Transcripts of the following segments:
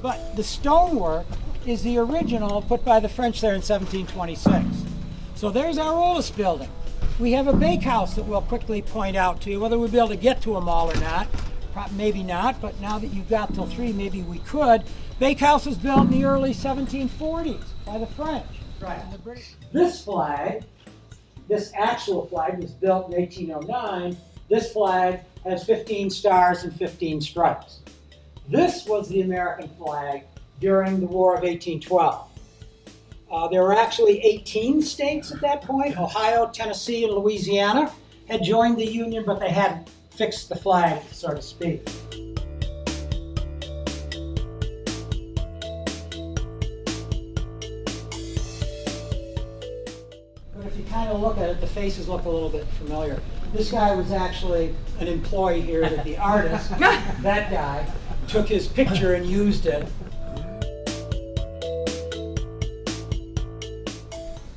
But the stonework is the original put by the French there in 1726. So there's our oldest building. We have a bakehouse that we'll quickly point out to you. Whether we'll be able to get to them all or not, maybe not, but now that you've got till 3, maybe we could. Bakehouse was built in the early 1740s by the French. Right. And the British. This flag, this actual flag was built in 1809. This flag has 15 stars and 15 stripes. This was the American flag during the War of 1812. There were actually 18 states at that point. Ohio, Tennessee, and Louisiana had joined the Union, but they hadn't fixed the flag, so to speak. But if you kind of look at it, the faces look a little bit familiar. This guy was actually an employee here that the artist, that guy, took his picture and used it.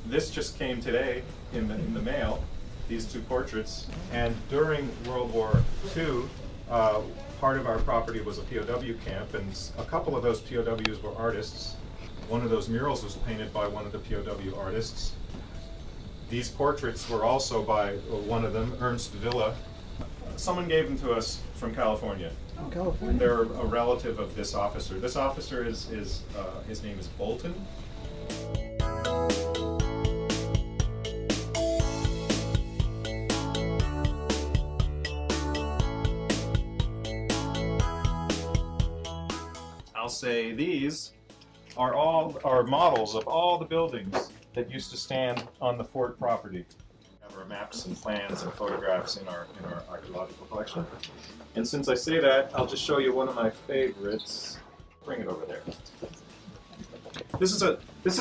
This just came today in the mail, these 2 portraits. And during World War II, part of our property was a POW camp, and a couple of those POWs were artists. One of those murals was painted by one of the POW artists. These portraits were also by one of them, Ernst Villa. Someone gave them to us from California. California. They're a relative of this officer. This officer is his name is Bolton. I'll say these are all models of all the buildings that used to stand on the fort property. We have our maps and plans and photographs in our archaeological collection. And since I say that, I'll just show you one of my favorites. Bring it over there. This is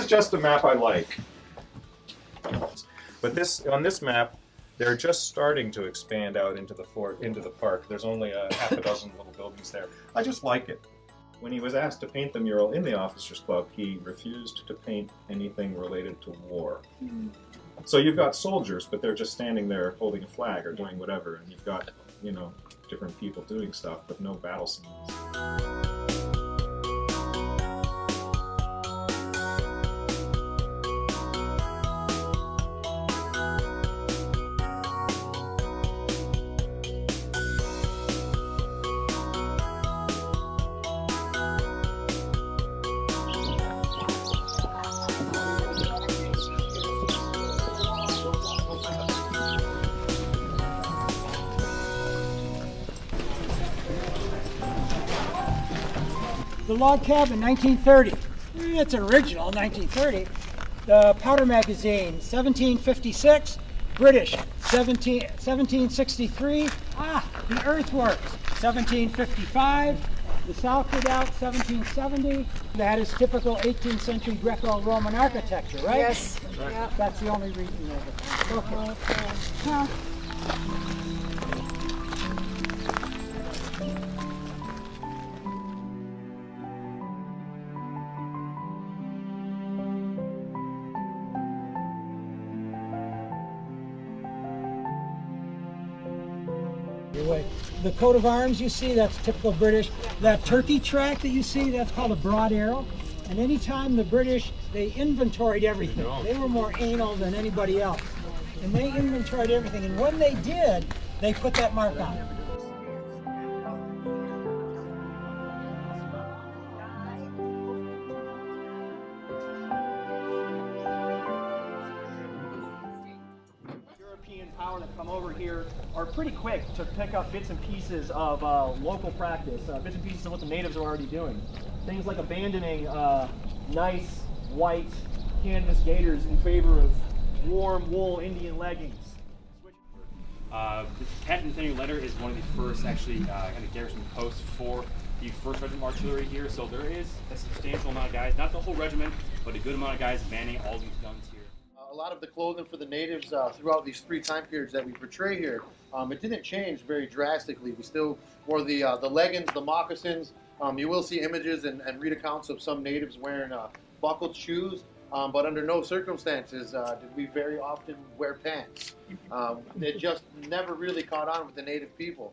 just a map I like. But on this map, they're just starting to expand out into the fort, into the park. There's only a half a dozen little buildings there. I just like it. When he was asked to paint the mural in the Officers Club, he refused to paint anything related to war. So you've got soldiers, but they're just standing there holding a flag or doing whatever, and you've got, you know, different people doing stuff, but no battle scenes. The log cabin, 1930. It's original, 1930. The powder magazine, 1756. British, 1763. The earthworks, 1755. The South Redoubt, 1770. That is typical 18th century Greco-Roman architecture, right? Yes. Right. Yep. That's the only reason of it. Okay. Huh. The coat of arms you see, that's typical British. That turkey track that you see, that's called a broad arrow. And anytime the British, they inventoried everything. They were more anal than anybody else. And they inventoried everything. And when they did, they put that mark on it. Power that come over here are pretty quick to pick up bits and pieces of local practice, bits and pieces of what the natives are already doing. Things like abandoning nice white canvas gaiters in favor of warm wool Indian leggings. The Captain Nathaniel Letter is one of the first actually kind of garrison posts for the 1st Regiment Artillery here, so there is a substantial amount of guys, not the whole regiment, but a good amount of guys manning all these guns here. A lot of the clothing for the natives throughout these 3 time periods that we portray here, it didn't change very drastically. We still wore the leggings, the moccasins. You will see images and read accounts of some natives wearing buckled shoes, but under no circumstances did we very often wear pants. It just never really caught on with the native people.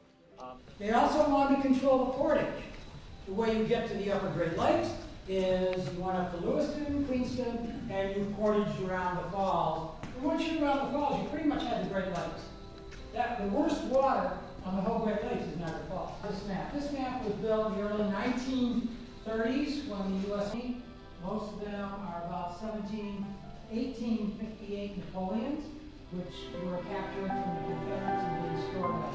They also wanted to control the portage. The way you get to the upper Great Lakes is you went up to Lewiston, Queenston, and you portaged around the falls. And once you're around the falls, you pretty much had the Great Lakes. The worst water on the whole Great Lakes is Niagara Falls. This map was built in the early 1930s when the U.S. Most of them are about 1858 Napoleons, which were captured from the Confederates and being stored up.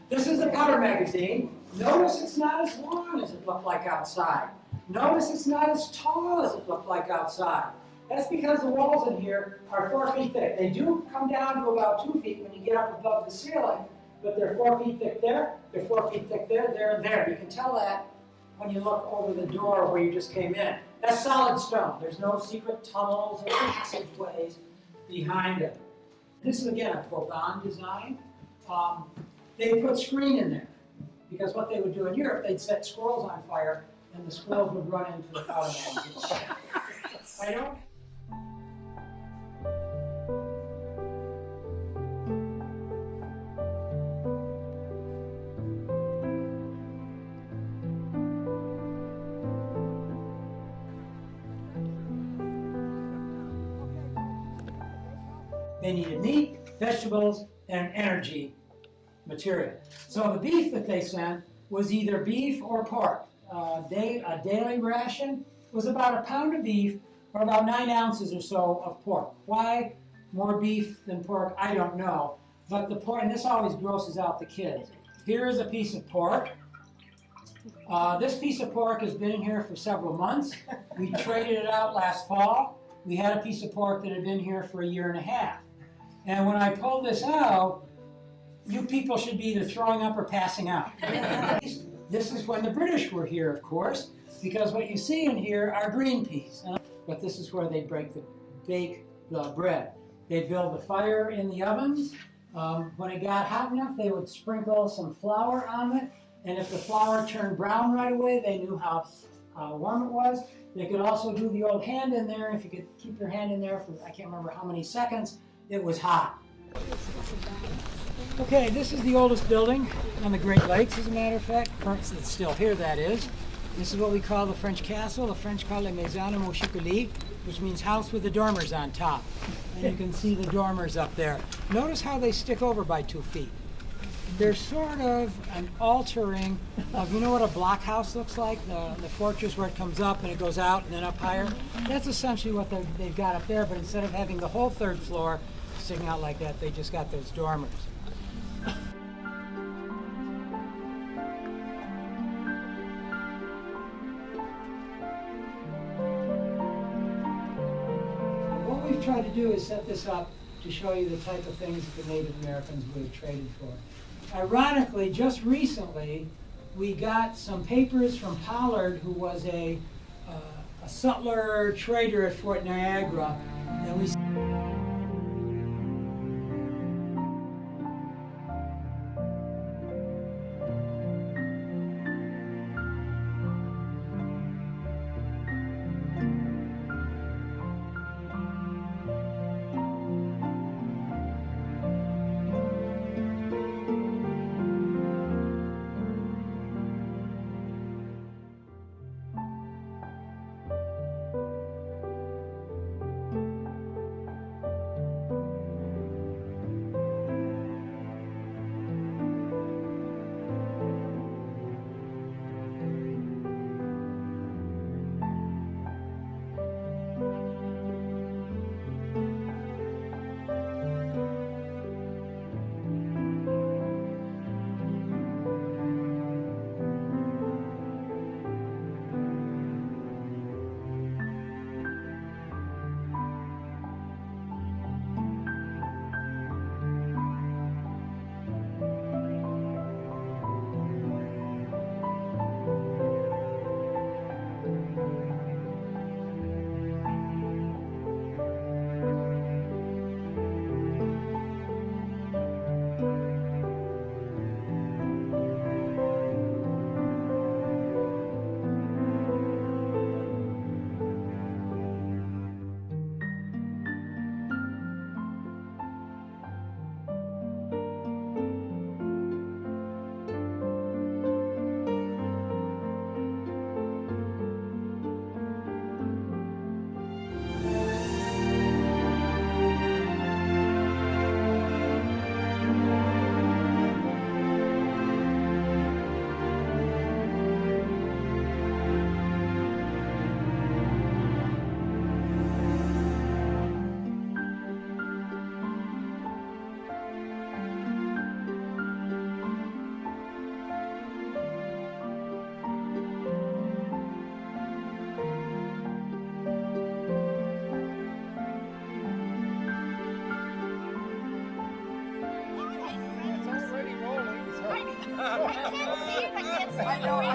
This is the Powder magazine. Notice it's not as long as it looked like outside. Notice it's not as tall as it looked like outside. That's because the walls in here are 4 feet thick. They do come down to about 2 feet when you get up above the ceiling, but they're 4 feet thick there, they're 4 feet thick there, there, and there. You can tell that when you look over the door where you just came in. That's solid stone. There's no secret tunnels or passageways behind it. This is, again, a Vauban design. They put screen in there because what they would do in Europe, they'd set squirrels on fire and the squirrels would run into the Powder magazine. I don't. They needed meat, vegetables, and energy material. So the beef that they sent was either beef or pork. A daily ration was about a pound of beef or about 9 ounces or so of pork. Why more beef than pork, I don't know. But the pork, and this always grosses out the kids. Here is a piece of pork. This piece of pork has been in here for several months. We traded it out last fall. We had a piece of pork that had been here for 1.5 years. And when I pulled this out, you people should be either throwing up or passing out. This is when the British were here, of course, because what you see in here are green peas. But this is where they bake the bread. They'd build a fire in the ovens. When it got hot enough, they would sprinkle some flour on it. And if the flour turned brown right away, they knew how warm it was. They could also do the old hand in there. If you could keep your hand in there for, I can't remember how many seconds, it was hot. Okay, this is the oldest building on the Great Lakes, as a matter of fact. It's still here, that is. This is what we call the French castle. The French call it Maison de Montchicouli, which means house with the dormers on top. And you can see the dormers up there. Notice how they stick over by 2 feet. They're sort of an altering of, you know what a blockhouse looks like? The fortress where it comes up and it goes out and then up higher? That's essentially what they've got up there, but instead of having the whole 3rd floor sticking out like that, they just got those dormers. What we've tried to do is set this up to show you the type of things that the Native Americans would have traded for. Ironically, just recently, we got some papers from Pollard, who was a sutler trader at Fort Niagara, and we can't see it. I can't see it.